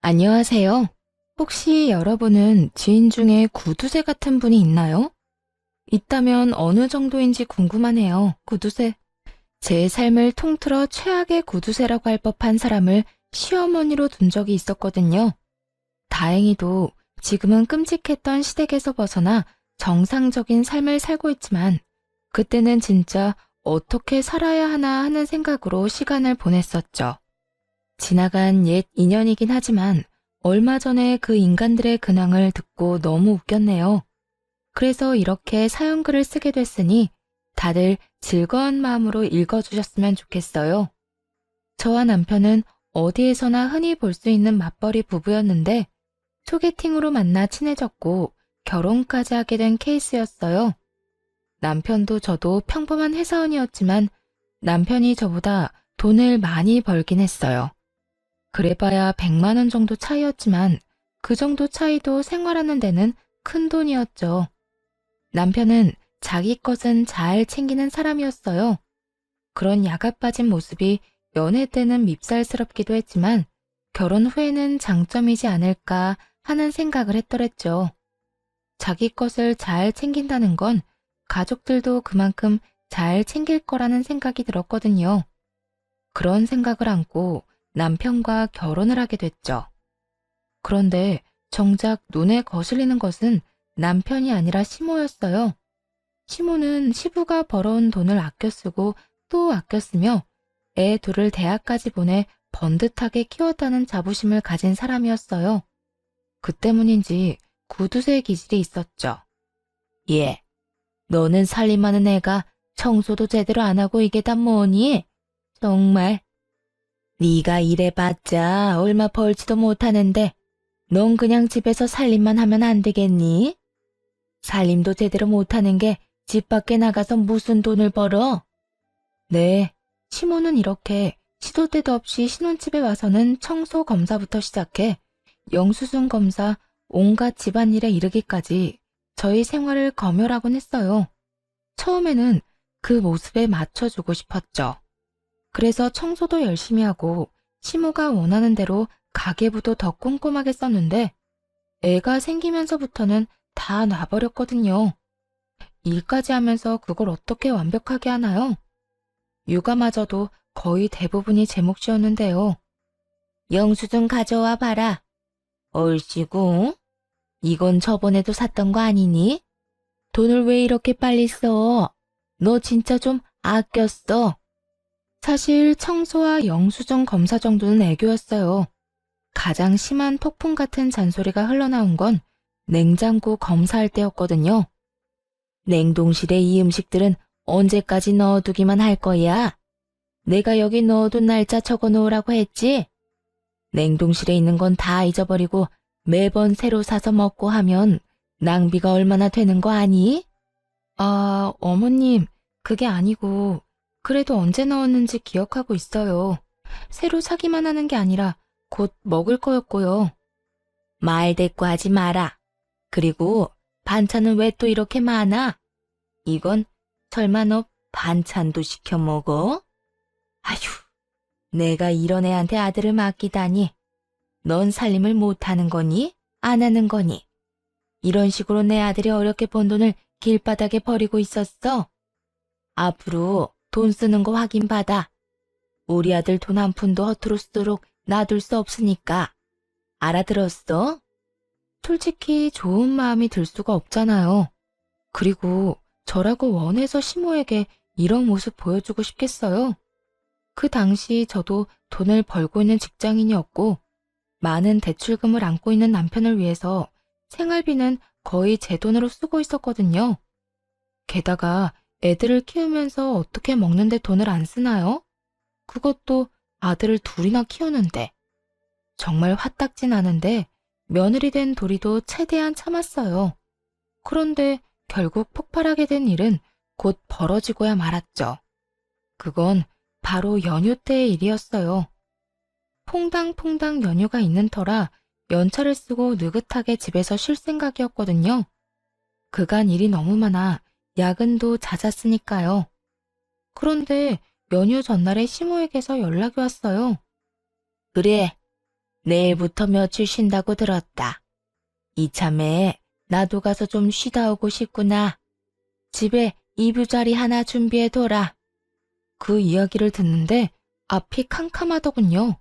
안녕하세요. 혹시 여러분은 지인 중에 구두쇠 같은 분이 있나요? 있다면 어느 정도인지 궁금하네요. 구두쇠. 제 삶을 통틀어 최악의 구두쇠라고 할 법한 사람을 시어머니로 둔 적이 있었거든요. 다행히도 지금은 끔찍했던 시댁에서 벗어나 정상적인 삶을 살고 있지만 그때는 진짜 어떻게 살아야 하나 하는 생각으로 시간을 보냈었죠. 지나간 옛 인연이긴 하지만 얼마 전에 그 인간들의 근황을 듣고 너무 웃겼네요. 그래서 이렇게 사연글을 쓰게 됐으니 다들 즐거운 마음으로 읽어주셨으면 좋겠어요. 저와 남편은 어디에서나 흔히 볼 수 있는 맞벌이 부부였는데 소개팅으로 만나 친해졌고 결혼까지 하게 된 케이스였어요. 남편도 저도 평범한 회사원이었지만 남편이 저보다 돈을 많이 벌긴 했어요. 그래봐야 100만 원 정도 차이였지만 그 정도 차이도 생활하는 데는 큰 돈이었죠. 남편은 자기 것은 잘 챙기는 사람이었어요. 그런 야가 빠진 모습이 연애 때는 밉살스럽기도 했지만 결혼 후에는 장점이지 않을까 하는 생각을 했더랬죠. 자기 것을 잘 챙긴다는 건 가족들도 그만큼 잘 챙길 거라는 생각이 들었거든요. 그런 생각을 안고 남편과 결혼을 하게 됐죠. 그런데 정작 눈에 거슬리는 것은 남편이 아니라 시모였어요. 시모는 시부가 벌어온 돈을 아껴 쓰고 또 아껴 쓰며 애 둘을 대학까지 보내 번듯하게 키웠다는 자부심을 가진 사람이었어요. 그 때문인지 구두쇠 기질이 있었죠. 예, 너는 살림하는 애가 청소도 제대로 안 하고 이게 다 뭐니? 정말. 네가 일해봤자 얼마 벌지도 못하는데 넌 그냥 집에서 살림만 하면 안 되겠니? 살림도 제대로 못하는 게 집 밖에 나가서 무슨 돈을 벌어? 네, 시모는 이렇게 시도 때도 없이 신혼집에 와서는 청소 검사부터 시작해 영수증 검사, 온갖 집안일에 이르기까지 저희 생활을 검열하곤 했어요. 처음에는 그 모습에 맞춰주고 싶었죠. 그래서 청소도 열심히 하고 시모가 원하는 대로 가계부도 더 꼼꼼하게 썼는데 애가 생기면서부터는 다 놔버렸거든요. 일까지 하면서 그걸 어떻게 완벽하게 하나요? 육아마저도 거의 대부분이 제 몫이었는데요. 영수증 가져와 봐라. 얼씨구, 이건 저번에도 샀던 거 아니니? 돈을 왜 이렇게 빨리 써? 너 진짜 좀 아꼈어. 사실 청소와 영수증 검사 정도는 애교였어요. 가장 심한 폭풍 같은 잔소리가 흘러나온 건 냉장고 검사할 때였거든요. 냉동실에 이 음식들은 언제까지 넣어두기만 할 거야? 내가 여기 넣어둔 날짜 적어 놓으라고 했지? 냉동실에 있는 건 다 잊어버리고 매번 새로 사서 먹고 하면 낭비가 얼마나 되는 거 아니? 아, 어머님, 그게 아니고 그래도 언제 넣었는지 기억하고 있어요. 새로 사기만 하는 게 아니라 곧 먹을 거였고요. 말 대꾸하지 마라. 그리고 반찬은 왜 또 이렇게 많아? 이건 설마 너 반찬도 시켜 먹어? 아휴, 내가 이런 애한테 아들을 맡기다니. 넌 살림을 못하는 거니? 안 하는 거니? 이런 식으로 내 아들이 어렵게 번 돈을 길바닥에 버리고 있었어? 앞으로 돈 쓰는 거 확인받아. 우리 아들 돈 한 푼도 허투루 쓰도록 놔둘 수 없으니까. 알아들었어? 솔직히 좋은 마음이 들 수가 없잖아요. 그리고 저라고 원해서 시모에게 이런 모습 보여주고 싶겠어요? 그 당시 저도 돈을 벌고 있는 직장인이었고 많은 대출금을 안고 있는 남편을 위해서 생활비는 거의 제 돈으로 쓰고 있었거든요. 게다가 애들을 키우면서 어떻게 먹는데 돈을 안 쓰나요? 그것도 아들을 둘이나 키우는데. 정말 화딱지 나는데 며느리 된 도리도 최대한 참았어요. 그런데 결국 폭발하게 된 일은 곧 벌어지고야 말았죠. 그건 바로 연휴 때의 일이었어요. 퐁당퐁당 연휴가 있는 터라 연차를 쓰고 느긋하게 집에서 쉴 생각이었거든요. 그간 일이 너무 많아 야근도 잦았으니까요. 그런데 연휴 전날에 시모에게서 연락이 왔어요. 그래, 내일부터 며칠 쉰다고 들었다. 이참에 나도 가서 좀 쉬다 오고 싶구나. 집에 이불자리 하나 준비해둬라. 그 이야기를 듣는데 앞이 캄캄하더군요.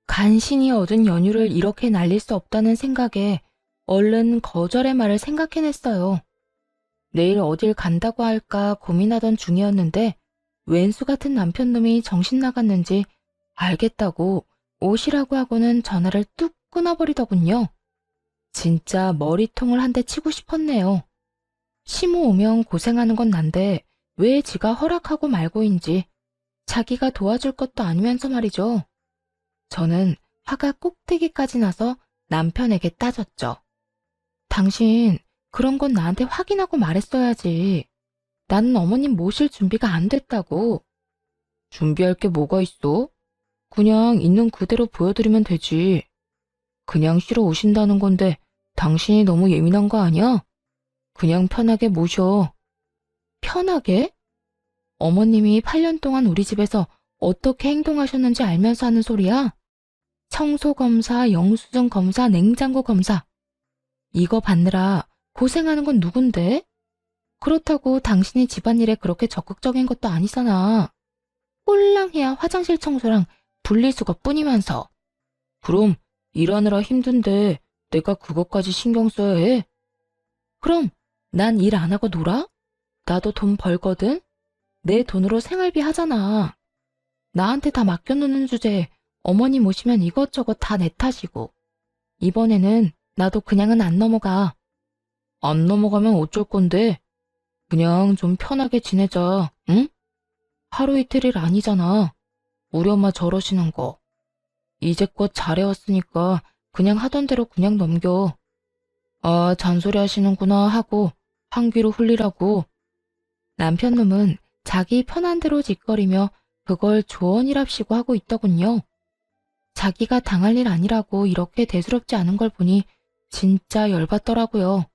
간신히 얻은 연휴를 이렇게 날릴 수 없다는 생각에 얼른 거절의 말을 생각해냈어요. 내일 어딜 간다고 할까 고민하던 중이었는데 왼수 같은 남편놈이 정신 나갔는지 알겠다고 오시라고 하고는 전화를 뚝 끊어버리더군요. 진짜 머리통을 한 대 치고 싶었네요. 시모 오면 고생하는 건 난데 왜 지가 허락하고 말고인지 자기가 도와줄 것도 아니면서 말이죠. 저는 화가 꼭대기까지 나서 남편에게 따졌죠. 당신 그런 건 나한테 확인하고 말했어야지. 나는 어머님 모실 준비가 안 됐다고. 준비할 게 뭐가 있어? 그냥 있는 그대로 보여드리면 되지. 그냥 쉬러 오신다는 건데 당신이 너무 예민한 거 아니야? 그냥 편하게 모셔. 편하게? 어머님이 8년 동안 우리 집에서 어떻게 행동하셨는지 알면서 하는 소리야? 청소검사, 영수증 검사, 냉장고 검사. 이거 받느라 고생하는 건 누군데? 그렇다고 당신이 집안일에 그렇게 적극적인 것도 아니잖아. 꼴랑해야 화장실 청소랑 분리수거 뿐이면서. 그럼 일하느라 힘든데 내가 그것까지 신경 써야 해? 그럼 난 일 안 하고 놀아? 나도 돈 벌거든? 내 돈으로 생활비 하잖아. 나한테 다 맡겨놓는 주제에 어머님 오시면 이것저것 다 내 탓이고. 이번에는 나도 그냥은 안 넘어가. 안 넘어가면 어쩔 건데? 그냥 좀 편하게 지내자, 응? 하루 이틀 아니잖아. 우리 엄마 저러시는 거. 이제껏 잘해왔으니까 그냥 하던 대로 그냥 넘겨. 아, 잔소리 하시는구나 하고 한 귀로 흘리라고. 남편놈은 자기 편한 대로 짓거리며 그걸 조언이랍시고 하고 있더군요. 자기가 당할 일 아니라고 이렇게 대수롭지 않은 걸 보니 진짜 열받더라고요.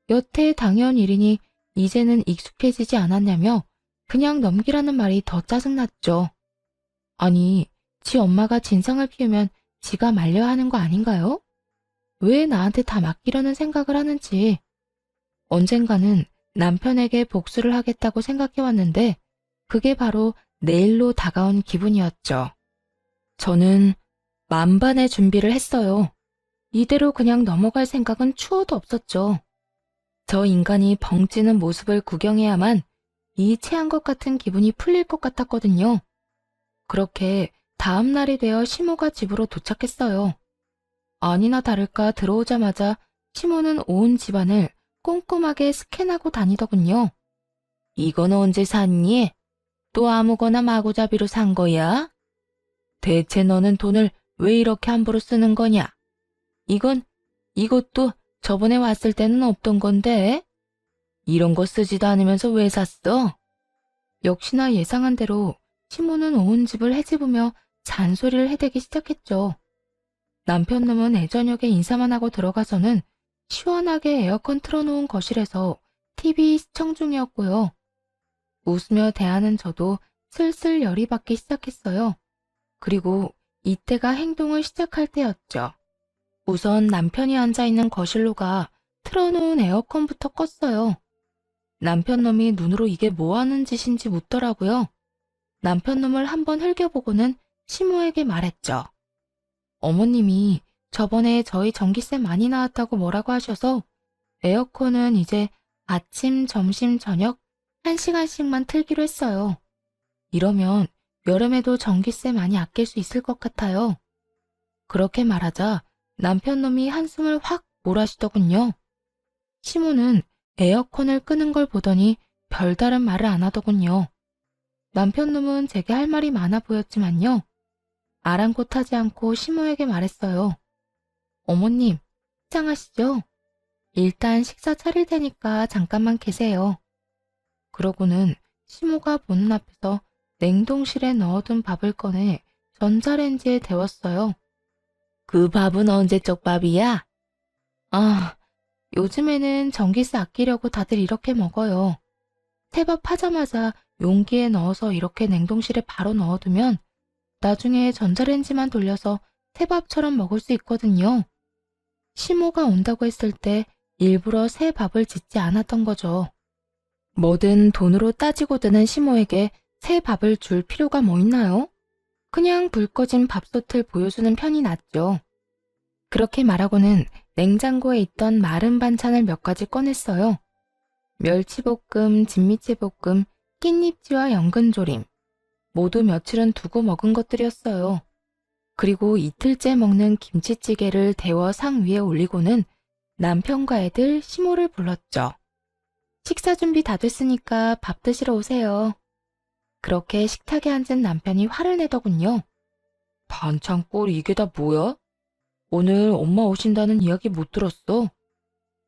여태 당해온 일이니 이제는 익숙해지지 않았냐며 그냥 넘기라는 말이 더 짜증났죠. 아니, 지 엄마가 진상을 피우면 지가 말려야 하는 거 아닌가요? 왜 나한테 다 맡기려는 생각을 하는지. 언젠가는 남편에게 복수를 하겠다고 생각해왔는데 그게 바로 내일로 다가온 기분이었죠. 저는 만반의 준비를 했어요. 이대로 그냥 넘어갈 생각은 추호도 없었죠. 저 인간이 벙찌는 모습을 구경해야만 이 체한 것 같은 기분이 풀릴 것 같았거든요. 그렇게 다음 날이 되어 시모가 집으로 도착했어요. 아니나 다를까 들어오자마자 시모는 온 집안을 꼼꼼하게 스캔하고 다니더군요. 이건 언제 샀니? 또 아무거나 마구잡이로 산 거야? 대체 너는 돈을 왜 이렇게 함부로 쓰는 거냐? 이것도 저번에 왔을 때는 없던 건데? 이런 거 쓰지도 않으면서 왜 샀어? 역시나 예상한 대로 시모는 온 집을 헤집으며 잔소리를 해대기 시작했죠. 남편놈은 애저녁에 인사만 하고 들어가서는 시원하게 에어컨 틀어놓은 거실에서 TV 시청 중이었고요. 웃으며 대하는 저도 슬슬 열이 받기 시작했어요. 그리고 이때가 행동을 시작할 때였죠. 우선 남편이 앉아있는 거실로 가 틀어놓은 에어컨부터 껐어요. 남편놈이 눈으로 이게 뭐하는 짓인지 묻더라고요. 남편놈을 한번 흘겨보고는 시모에게 말했죠. 어머님이 저번에 저희 전기세 많이 나왔다고 뭐라고 하셔서 에어컨은 이제 아침, 점심, 저녁 1시간씩만 틀기로 했어요. 이러면 여름에도 전기세 많이 아낄 수 있을 것 같아요. 그렇게 말하자 남편놈이 한숨을 확 몰아쉬더군요. 시모는 에어컨을 끄는 걸 보더니 별다른 말을 안 하더군요. 남편놈은 제게 할 말이 많아 보였지만요. 아랑곳하지 않고 시모에게 말했어요. 어머님, 식장하시죠? 일단 식사 차릴 테니까 잠깐만 계세요. 그러고는 시모가 보는 앞에서 냉동실에 넣어둔 밥을 꺼내 전자레인지에 데웠어요. 그 밥은 언제적 밥이야? 아, 요즘에는 전기세 아끼려고 다들 이렇게 먹어요. 새밥 하자마자 용기에 넣어서 이렇게 냉동실에 바로 넣어두면 나중에 전자레인지만 돌려서 새밥처럼 먹을 수 있거든요. 시모가 온다고 했을 때 일부러 새 밥을 짓지 않았던 거죠. 뭐든 돈으로 따지고 드는 시모에게 새 밥을 줄 필요가 뭐 있나요? 그냥 불 꺼진 밥솥을 보여주는 편이 낫죠. 그렇게 말하고는 냉장고에 있던 마른 반찬을 몇 가지 꺼냈어요. 멸치볶음, 진미채볶음, 깻잎지와 연근조림. 모두 며칠은 두고 먹은 것들이었어요. 그리고 이틀째 먹는 김치찌개를 데워 상 위에 올리고는 남편과 애들 시모를 불렀죠. 식사 준비 다 됐으니까 밥 드시러 오세요. 그렇게 식탁에 앉은 남편이 화를 내더군요. 반찬 꼴 이게 다 뭐야? 오늘 엄마 오신다는 이야기 못 들었어.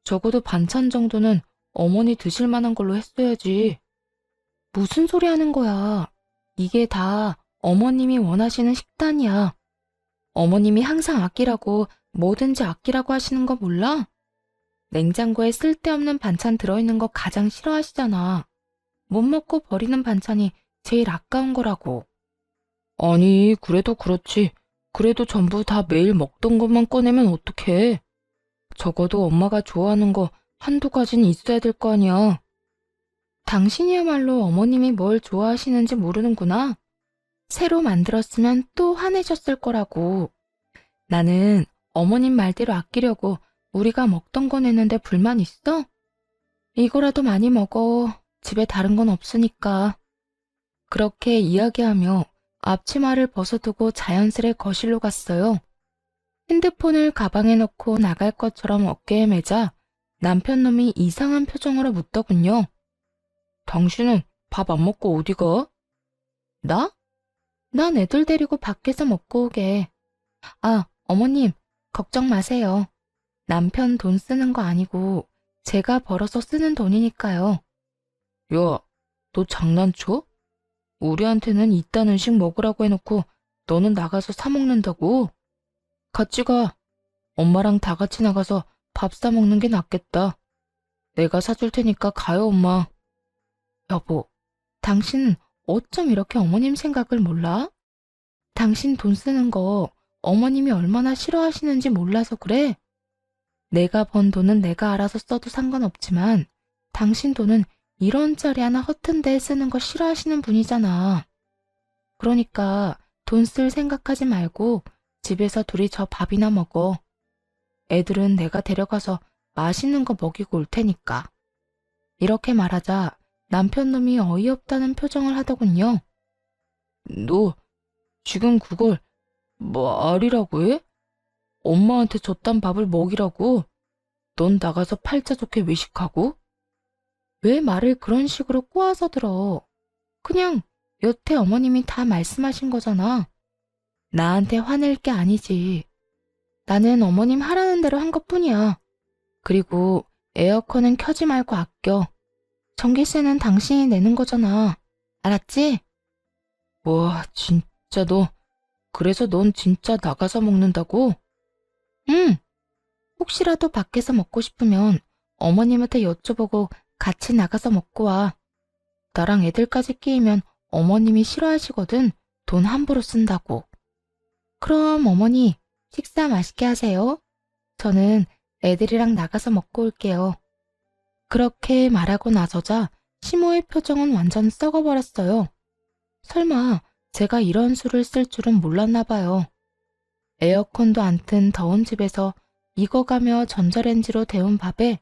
적어도 반찬 정도는 어머니 드실 만한 걸로 했어야지. 무슨 소리 하는 거야? 이게 다 어머님이 원하시는 식단이야. 어머님이 항상 아끼라고 뭐든지 아끼라고 하시는 거 몰라? 냉장고에 쓸데없는 반찬 들어있는 거 가장 싫어하시잖아. 못 먹고 버리는 반찬이 제일 아까운 거라고. 아니, 그래도 그렇지. 그래도 전부 다 매일 먹던 것만 꺼내면 어떡해. 적어도 엄마가 좋아하는 거 한두 가지는 있어야 될 거 아니야. 당신이야말로 어머님이 뭘 좋아하시는지 모르는구나. 새로 만들었으면 또 화내셨을 거라고. 나는 어머님 말대로 아끼려고 우리가 먹던 거 냈는데 불만 있어? 이거라도 많이 먹어. 집에 다른 건 없으니까. 그렇게 이야기하며 앞치마를 벗어두고 자연스레 거실로 갔어요. 핸드폰을 가방에 넣고 나갈 것처럼 어깨에 매자 남편 놈이 이상한 표정으로 묻더군요. 당신은 밥 안 먹고 어디 가? 나? 난 애들 데리고 밖에서 먹고 오게. 아, 어머님, 걱정 마세요. 남편 돈 쓰는 거 아니고 제가 벌어서 쓰는 돈이니까요. 야, 너 장난쳐? 우리한테는 이딴 음식 먹으라고 해놓고 너는 나가서 사 먹는다고? 같이 가. 엄마랑 다 같이 나가서 밥 사 먹는 게 낫겠다. 내가 사줄 테니까 가요, 엄마. 여보, 당신 어쩜 이렇게 어머님 생각을 몰라? 당신 돈 쓰는 거 어머님이 얼마나 싫어하시는지 몰라서 그래? 내가 번 돈은 내가 알아서 써도 상관없지만 당신 돈은 1원짜리 하나 허튼 데에 쓰는 거 싫어하시는 분이잖아. 그러니까 돈 쓸 생각하지 말고 집에서 둘이 저 밥이나 먹어. 애들은 내가 데려가서 맛있는 거 먹이고 올 테니까. 이렇게 말하자 남편 놈이 어이없다는 표정을 하더군요. 너 지금 그걸 말이라고 해? 엄마한테 줬단 밥을 먹이라고? 넌 나가서 팔자 좋게 외식하고? 왜 말을 그런 식으로 꼬아서 들어? 그냥 여태 어머님이 다 말씀하신 거잖아. 나한테 화낼 게 아니지. 나는 어머님 하라는 대로 한 것뿐이야. 그리고 에어컨은 켜지 말고 아껴. 전기세는 당신이 내는 거잖아. 알았지? 와, 진짜 너. 그래서 넌 진짜 나가서 먹는다고? 응. 혹시라도 밖에서 먹고 싶으면 어머님한테 여쭤보고 같이 나가서 먹고 와. 나랑 애들까지 끼이면 어머님이 싫어하시거든. 돈 함부로 쓴다고. 그럼 어머니, 식사 맛있게 하세요. 저는 애들이랑 나가서 먹고 올게요. 그렇게 말하고 나서자 시모의 표정은 완전 썩어버렸어요. 설마 제가 이런 수를 쓸 줄은 몰랐나 봐요. 에어컨도 안 튼 더운 집에서 익어가며 전자레인지로 데운 밥에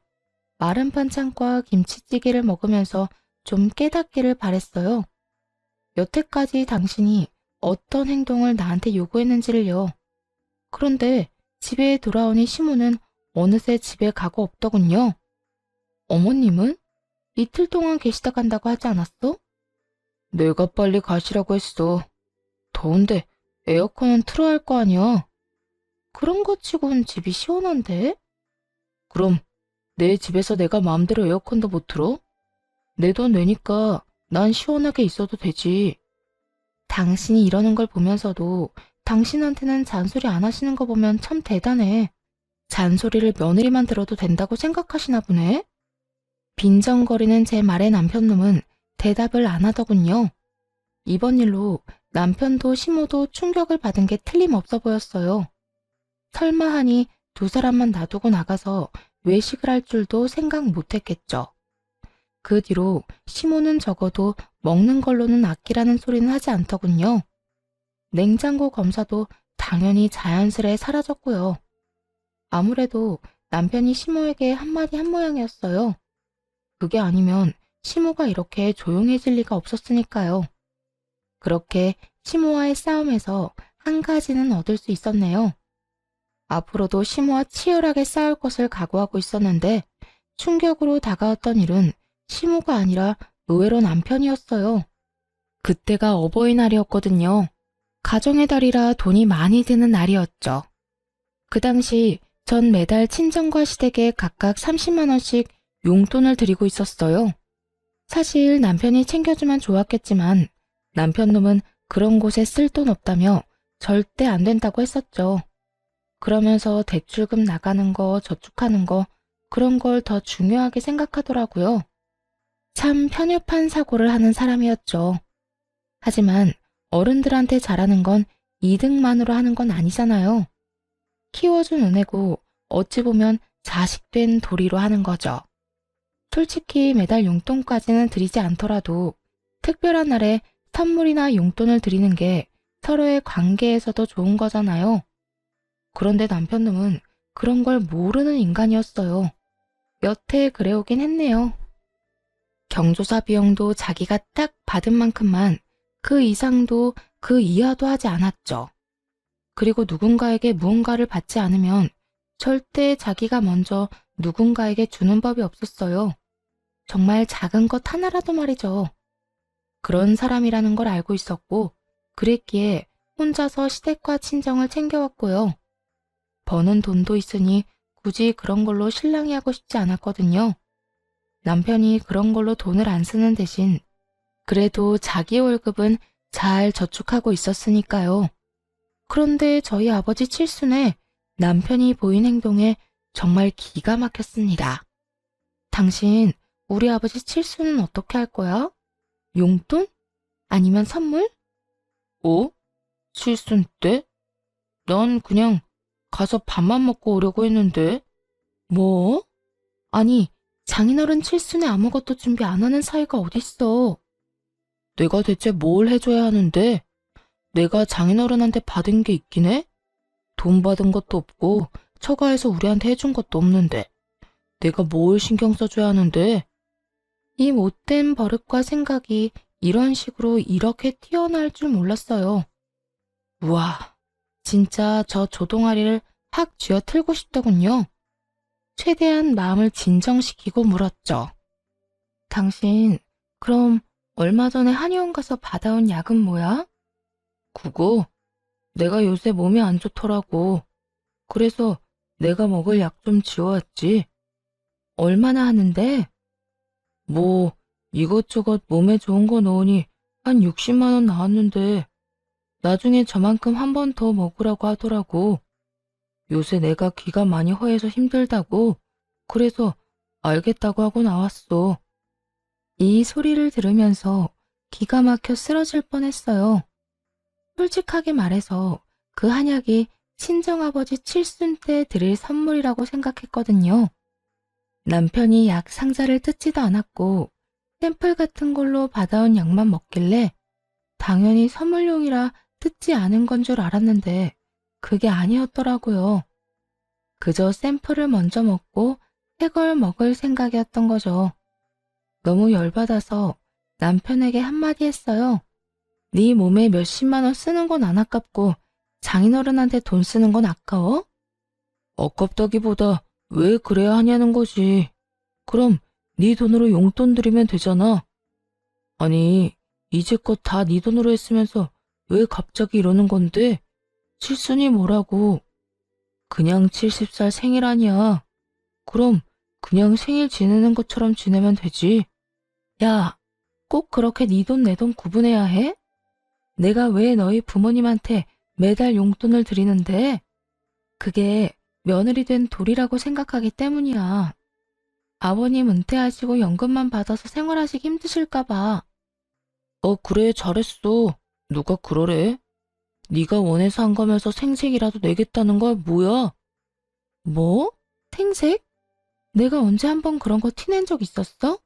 마른 반찬과 김치찌개를 먹으면서 좀 깨닫기를 바랬어요. 여태까지 당신이 어떤 행동을 나한테 요구했는지를요. 그런데 집에 돌아오니 시모는 어느새 집에 가고 없더군요. 어머님은? 이틀 동안 계시다 간다고 하지 않았어? 내가 빨리 가시라고 했어. 더운데 에어컨은 틀어야 할 거 아니야. 그런 거 치고는 집이 시원한데? 그럼 내 집에서 내가 마음대로 에어컨도 못 틀어? 내 돈 내니까 난 시원하게 있어도 되지. 당신이 이러는 걸 보면서도 당신한테는 잔소리 안 하시는 거 보면 참 대단해. 잔소리를 며느리만 들어도 된다고 생각하시나 보네? 빈정거리는 제 말에 남편놈은 대답을 안 하더군요. 이번 일로 남편도 시모도 충격을 받은 게 틀림없어 보였어요. 설마 하니 두 사람만 놔두고 나가서 외식을 할 줄도 생각 못했겠죠. 그 뒤로 시모는 적어도 먹는 걸로는 아끼라는 소리는 하지 않더군요. 냉장고 검사도 당연히 자연스레 사라졌고요. 아무래도 남편이 시모에게 한마디 한 모양이었어요. 그게 아니면 시모가 이렇게 조용해질 리가 없었으니까요. 그렇게 시모와의 싸움에서 한 가지는 얻을 수 있었네요. 앞으로도 시모와 치열하게 싸울 것을 각오하고 있었는데 충격으로 다가왔던 일은 시모가 아니라 의외로 남편이었어요. 그때가 어버이날이었거든요. 가정의 달이라 돈이 많이 드는 날이었죠. 그 당시 전 매달 친정과 시댁에 각각 30만 원씩 용돈을 드리고 있었어요. 사실 남편이 챙겨주면 좋았겠지만 남편 놈은 그런 곳에 쓸 돈 없다며 절대 안 된다고 했었죠. 그러면서 대출금 나가는 거, 저축하는 거, 그런 걸 더 중요하게 생각하더라고요. 참 편협한 사고를 하는 사람이었죠. 하지만 어른들한테 잘하는 건 이득만으로 하는 건 아니잖아요. 키워준 은혜고 어찌 보면 자식된 도리로 하는 거죠. 솔직히 매달 용돈까지는 드리지 않더라도 특별한 날에 선물이나 용돈을 드리는 게 서로의 관계에서도 좋은 거잖아요. 그런데 남편놈은 그런 걸 모르는 인간이었어요. 여태 그래오긴 했네요. 경조사 비용도 자기가 딱 받은 만큼만 그 이상도 그 이하도 하지 않았죠. 그리고 누군가에게 무언가를 받지 않으면 절대 자기가 먼저 누군가에게 주는 법이 없었어요. 정말 작은 것 하나라도 말이죠. 그런 사람이라는 걸 알고 있었고 그랬기에 혼자서 시댁과 친정을 챙겨왔고요. 버는 돈도 있으니 굳이 그런 걸로 실랑이 하고 싶지 않았거든요. 남편이 그런 걸로 돈을 안 쓰는 대신 그래도 자기 월급은 잘 저축하고 있었으니까요. 그런데 저희 아버지 칠순에 남편이 보인 행동에 정말 기가 막혔습니다. 당신 우리 아버지 칠순은 어떻게 할 거야? 용돈? 아니면 선물? 칠순 때? 난 그냥 가서 밥만 먹고 오려고 했는데. 뭐? 아니, 장인어른 칠순에 아무것도 준비 안 하는 사이가 어딨어. 내가 대체 뭘 해줘야 하는데? 내가 장인어른한테 받은 게 있긴 해? 돈 받은 것도 없고 처가에서 우리한테 해준 것도 없는데 내가 뭘 신경 써줘야 하는데? 이 못된 버릇과 생각이 이런 식으로 이렇게 튀어나올 줄 몰랐어요. 우와, 진짜 저 조동아리를 확 쥐어 틀고 싶더군요. 최대한 마음을 진정시키고 물었죠. 당신, 그럼 얼마 전에 한의원 가서 받아온 약은 뭐야? 그거? 내가 요새 몸이 안 좋더라고. 그래서 내가 먹을 약 좀 지어왔지. 얼마나 하는데? 뭐 이것저것 몸에 좋은 거 넣으니 한 60만 원 나왔는데 나중에 저만큼 한 번 더 먹으라고 하더라고. 요새 내가 귀가 많이 허해서 힘들다고. 그래서 알겠다고 하고 나왔어. 이 소리를 들으면서 기가 막혀 쓰러질 뻔했어요. 솔직하게 말해서 그 한약이 친정아버지 칠순 때 드릴 선물이라고 생각했거든요. 남편이 약 상자를 뜯지도 않았고 샘플 같은 걸로 받아온 약만 먹길래 당연히 선물용이라 뜯지 않은 건 줄 알았는데 그게 아니었더라고요. 그저 샘플을 먼저 먹고 새 걸 먹을 생각이었던 거죠. 너무 열받아서 남편에게 한마디 했어요. 네 몸에 몇십만 원 쓰는 건 안 아깝고 장인어른한테 돈 쓰는 건 아까워? 아깝다기보다 왜 그래야 하냐는 거지. 그럼 네 돈으로 용돈 드리면 되잖아. 아니, 이제껏 다 네 돈으로 했으면서 왜 갑자기 이러는 건데? 칠순이 뭐라고? 그냥 70살 생일 아니야. 그럼 그냥 생일 지내는 것처럼 지내면 되지. 야, 꼭 그렇게 네 돈 내 돈 구분해야 해? 내가 왜 너희 부모님한테 매달 용돈을 드리는데? 그게 며느리 된 도리라고 생각하기 때문이야. 아버님 은퇴하시고 연금만 받아서 생활하시기 힘드실까 봐. 그래, 잘했어. 누가 그러래? 네가 원해서 한 거면서 생색이라도 내겠다는 거 뭐야? 뭐? 생색? 내가 언제 한번 그런 거 티낸 적 있었어?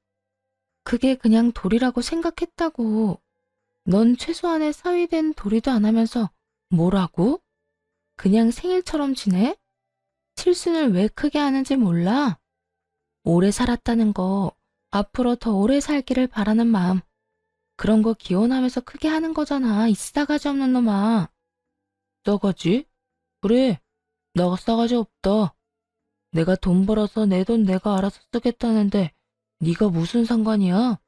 그게 그냥 도리라고 생각했다고. 넌 최소한의 사위된 도리도 안 하면서 뭐라고? 그냥 생일처럼 지내? 실수를 왜 크게 하는지 몰라? 오래 살았다는 거, 앞으로 더 오래 살기를 바라는 마음. 그런 거 기원하면서 크게 하는 거잖아, 이 싸가지 없는 놈아. 싸가지? 그래, 나 싸가지 없다. 내가 돈 벌어서 내 돈 내가 알아서 쓰겠다는데 네가 무슨 상관이야?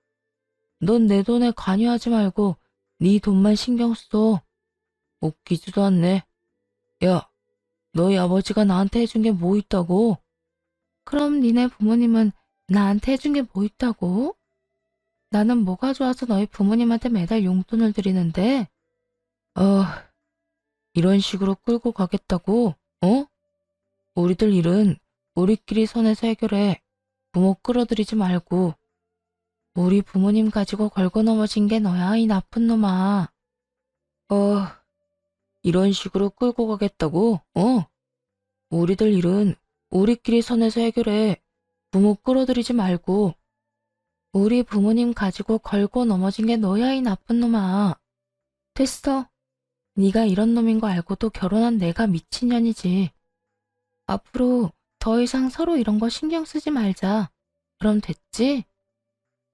넌 내 돈에 관여하지 말고 네 돈만 신경 써. 웃기지도 않네. 야, 너희 아버지가 나한테 해준 게 뭐 있다고? 그럼 니네 부모님은 나한테 해준 게 뭐 있다고? 나는 뭐가 좋아서 너희 부모님한테 매달 용돈을 드리는데? 이런 식으로 끌고 가겠다고? 어? 우리들 일은 우리끼리 선에서 해결해. 부모 끌어들이지 말고. 우리 부모님 가지고 걸고 넘어진 게 너야, 이 나쁜 놈아. 이런 식으로 끌고 가겠다고? 우리들 일은 우리끼리 선에서 해결해. 부모 끌어들이지 말고. 우리 부모님 가지고 걸고 넘어진 게 너야, 이 나쁜 놈아. 됐어. 네가 이런 놈인 거 알고도 결혼한 내가 미친년이지. 앞으로 더 이상 서로 이런 거 신경 쓰지 말자. 그럼 됐지?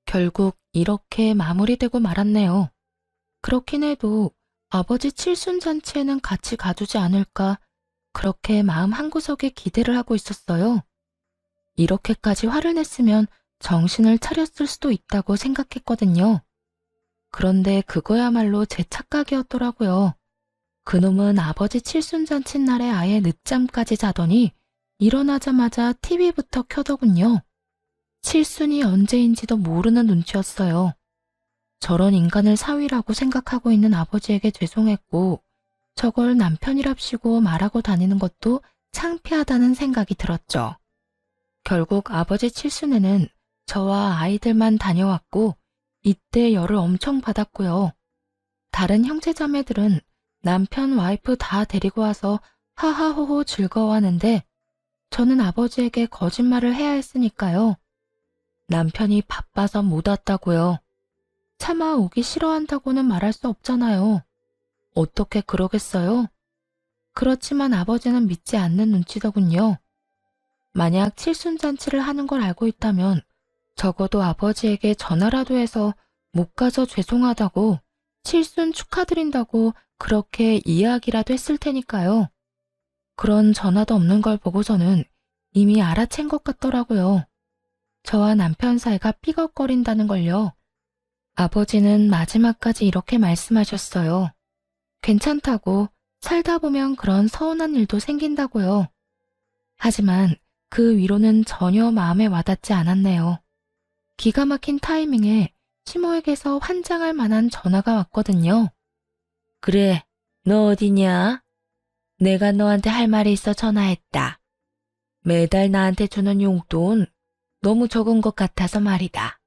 결국 이렇게 마무리되고 말았네요. 그렇긴 해도 아버지 칠순잔치에는 같이 가주지 않을까 그렇게 마음 한구석에 기대를 하고 있었어요. 이렇게까지 화를 냈으면 정신을 차렸을 수도 있다고 생각했거든요. 그런데 그거야말로 제 착각이었더라고요. 그놈은 아버지 칠순잔치 날에 아예 늦잠까지 자더니 일어나자마자 TV부터 켜더군요. 칠순이 언제인지도 모르는 눈치였어요. 저런 인간을 사위라고 생각하고 있는 아버지에게 죄송했고 저걸 남편이랍시고 말하고 다니는 것도 창피하다는 생각이 들었죠. 결국 아버지 칠순에는 저와 아이들만 다녀왔고 이때 열을 엄청 받았고요. 다른 형제자매들은 남편, 와이프 다 데리고 와서 하하호호 즐거워하는데 저는 아버지에게 거짓말을 해야 했으니까요. 남편이 바빠서 못 왔다고요. 차마 오기 싫어한다고는 말할 수 없잖아요. 어떻게 그러겠어요? 그렇지만 아버지는 믿지 않는 눈치더군요. 만약 칠순잔치를 하는 걸 알고 있다면 적어도 아버지에게 전화라도 해서 못 가서 죄송하다고 칠순 축하드린다고 그렇게 이야기라도 했을 테니까요. 그런 전화도 없는 걸 보고서는 이미 알아챈 것 같더라고요. 저와 남편 사이가 삐걱거린다는 걸요. 아버지는 마지막까지 이렇게 말씀하셨어요. 괜찮다고 살다 보면 그런 서운한 일도 생긴다고요. 하지만 그 위로는 전혀 마음에 와닿지 않았네요. 기가 막힌 타이밍에 시모에게서 환장할 만한 전화가 왔거든요. 그래, 너 어디냐? 내가 너한테 할 말이 있어 전화했다. 매달 나한테 주는 용돈 너무 적은 것 같아서 말이다.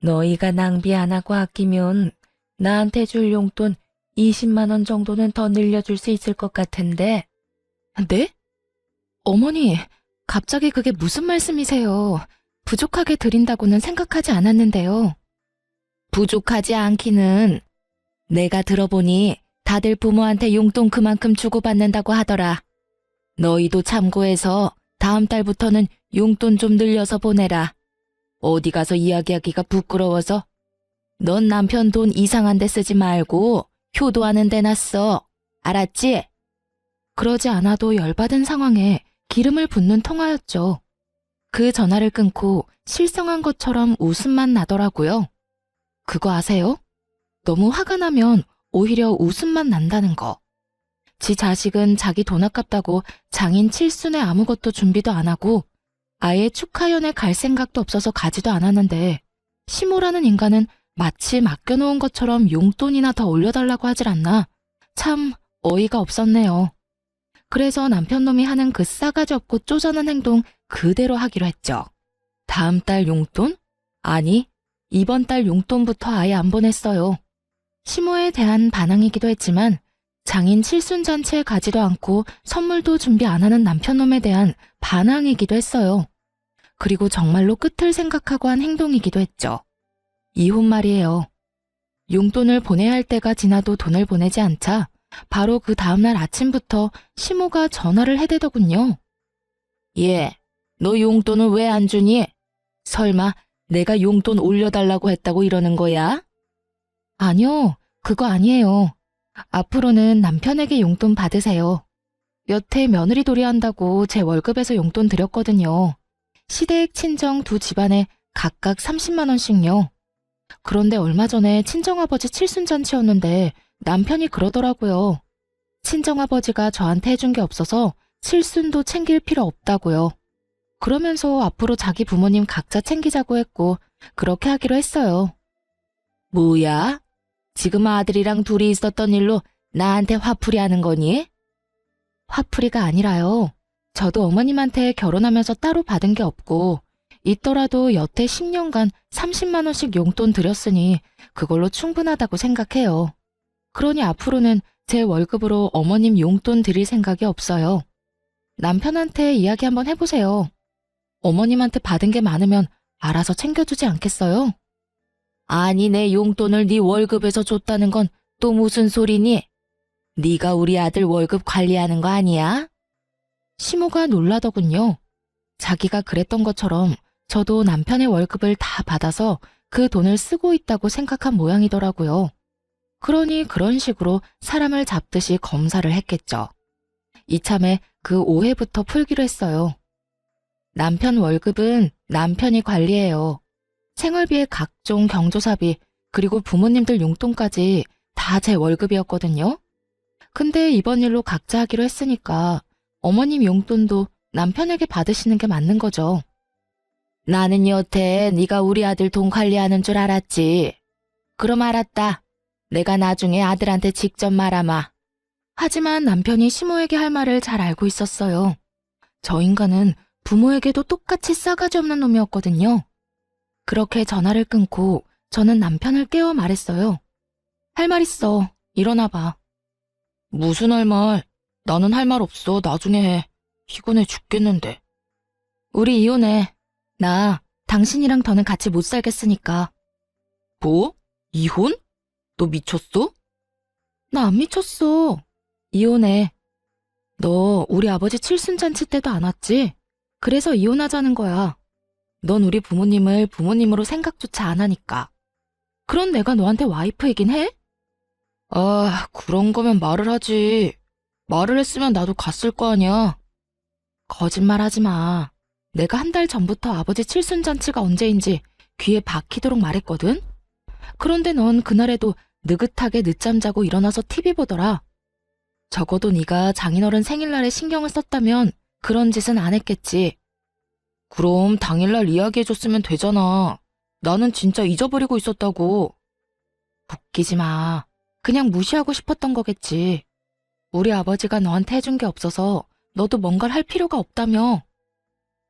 너희가 낭비 안 하고 아끼면 나한테 줄 용돈 20만 원 정도는 더 늘려줄 수 있을 것 같은데. 네? 어머니, 갑자기 그게 무슨 말씀이세요? 부족하게 드린다고는 생각하지 않았는데요. 부족하지 않기는 내가 들어보니 다들 부모한테 용돈 그만큼 주고받는다고 하더라. 너희도 참고해서 다음 달부터는 용돈 좀 늘려서 보내라. 어디 가서 이야기하기가 부끄러워서. 넌 남편 돈 이상한 데 쓰지 말고 효도하는 데나 써. 알았지? 그러지 않아도 열받은 상황에 기름을 붓는 통화였죠. 그 전화를 끊고 실성한 것처럼 웃음만 나더라고요. 그거 아세요? 너무 화가 나면 오히려 웃음만 난다는 거. 지 자식은 자기 돈 아깝다고 장인 칠순에 아무것도 준비도 안 하고 아예 축하연에 갈 생각도 없어서 가지도 않았는데 시모라는 인간은 마치 맡겨놓은 것처럼 용돈이나 더 올려달라고 하질 않나. 참 어이가 없었네요. 그래서 남편놈이 하는 그 싸가지 없고 쪼잔한 행동 그대로 하기로 했죠. 다음 달 용돈? 아니, 이번 달 용돈부터 아예 안 보냈어요. 시모에 대한 반항이기도 했지만 장인 칠순잔치에 가지도 않고 선물도 준비 안 하는 남편놈에 대한 반항이기도 했어요. 그리고 정말로 끝을 생각하고 한 행동이기도 했죠. 이혼 말이에요. 용돈을 보내야 할 때가 지나도 돈을 보내지 않자 바로 그 다음날 아침부터 시모가 전화를 해대더군요. 얘, 너 용돈은 왜 안 주니? 설마 내가 용돈 올려달라고 했다고 이러는 거야? 아니요, 그거 아니에요. 앞으로는 남편에게 용돈 받으세요. 여태 며느리 도리한다고 제 월급에서 용돈 드렸거든요. 시댁 친정 두 집안에 각각 30만 원씩요. 그런데 얼마 전에 친정아버지 칠순잔치였는데 남편이 그러더라고요. 친정아버지가 저한테 해준 게 없어서 칠순도 챙길 필요 없다고요. 그러면서 앞으로 자기 부모님 각자 챙기자고 했고 그렇게 하기로 했어요. 뭐야? 지금 아들이랑 둘이 있었던 일로 나한테 화풀이 하는 거니? 화풀이가 아니라요. 저도 어머님한테 결혼하면서 따로 받은 게 없고 있더라도 여태 10년간 30만 원씩 용돈 드렸으니 그걸로 충분하다고 생각해요. 그러니 앞으로는 제 월급으로 어머님 용돈 드릴 생각이 없어요. 남편한테 이야기 한번 해보세요. 어머님한테 받은 게 많으면 알아서 챙겨주지 않겠어요? 아니, 내 용돈을 네 월급에서 줬다는 건 또 무슨 소리니? 네가 우리 아들 월급 관리하는 거 아니야? 시모가 놀라더군요. 자기가 그랬던 것처럼 저도 남편의 월급을 다 받아서 그 돈을 쓰고 있다고 생각한 모양이더라고요. 그러니 그런 식으로 사람을 잡듯이 검사를 했겠죠. 이참에 그 오해부터 풀기로 했어요. 남편 월급은 남편이 관리해요. 생활비의 각종 경조사비 그리고 부모님들 용돈까지 다 제 월급이었거든요. 근데 이번 일로 각자 하기로 했으니까 어머님 용돈도 남편에게 받으시는 게 맞는 거죠. 나는 여태 네가 우리 아들 돈 관리하는 줄 알았지. 그럼 알았다. 내가 나중에 아들한테 직접 말하마. 하지만 남편이 시모에게 할 말을 잘 알고 있었어요. 저 인간은 부모에게도 똑같이 싸가지 없는 놈이었거든요. 그렇게 전화를 끊고 저는 남편을 깨워 말했어요. 할 말 있어. 일어나봐. 무슨 할 말? 나는 할 말 없어. 나중에 해. 피곤해 죽겠는데. 우리 이혼해. 나 당신이랑 더는 같이 못 살겠으니까. 뭐? 이혼? 너 미쳤어? 나 안 미쳤어. 이혼해. 너 우리 아버지 칠순잔치 때도 안 왔지? 그래서 이혼하자는 거야. 넌 우리 부모님을 부모님으로 생각조차 안 하니까. 그런 내가 너한테 와이프이긴 해? 아, 그런 거면 말을 하지. 말을 했으면 나도 갔을 거 아니야. 거짓말 하지 마. 내가 한 달 전부터 아버지 칠순잔치가 언제인지 귀에 박히도록 말했거든? 그런데 넌 그날에도 느긋하게 늦잠 자고 일어나서 TV 보더라. 적어도 네가 장인어른 생일날에 신경을 썼다면 그런 짓은 안 했겠지. 그럼 당일날 이야기해줬으면 되잖아. 나는 진짜 잊어버리고 있었다고. 웃기지 마. 그냥 무시하고 싶었던 거겠지. 우리 아버지가 너한테 해준 게 없어서 너도 뭔가를 할 필요가 없다며.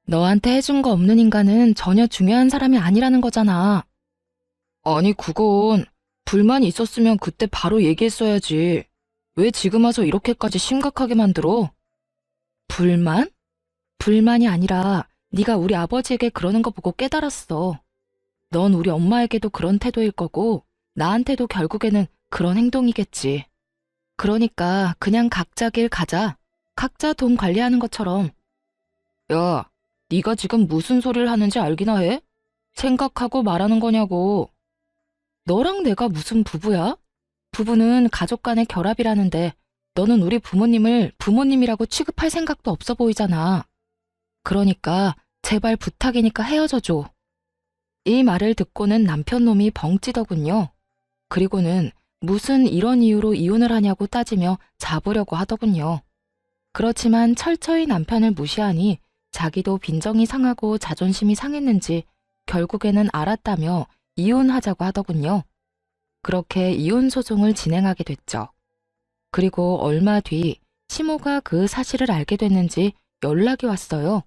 너한테 해준 거 없는 인간은 전혀 중요한 사람이 아니라는 거잖아. 아니, 그건 불만이 있었으면 그때 바로 얘기했어야지. 왜 지금 와서 이렇게까지 심각하게 만들어? 불만? 불만이 아니라 네가 우리 아버지에게 그러는 거 보고 깨달았어. 넌 우리 엄마에게도 그런 태도일 거고 나한테도 결국에는 그런 행동이겠지. 그러니까 그냥 각자 길 가자. 각자 돈 관리하는 것처럼. 야, 네가 지금 무슨 소리를 하는지 알기나 해? 생각하고 말하는 거냐고. 너랑 내가 무슨 부부야? 부부는 가족 간의 결합이라는데 너는 우리 부모님을 부모님이라고 취급할 생각도 없어 보이잖아. 그러니까 제발 부탁이니까 헤어져줘. 이 말을 듣고는 남편 놈이 벙찌더군요. 그리고는 무슨 이런 이유로 이혼을 하냐고 따지며 잡으려고 하더군요. 그렇지만 철저히 남편을 무시하니 자기도 빈정이 상하고 자존심이 상했는지 결국에는 알았다며 이혼하자고 하더군요. 그렇게 이혼 소송을 진행하게 됐죠. 그리고 얼마 뒤 시모가 그 사실을 알게 됐는지 연락이 왔어요.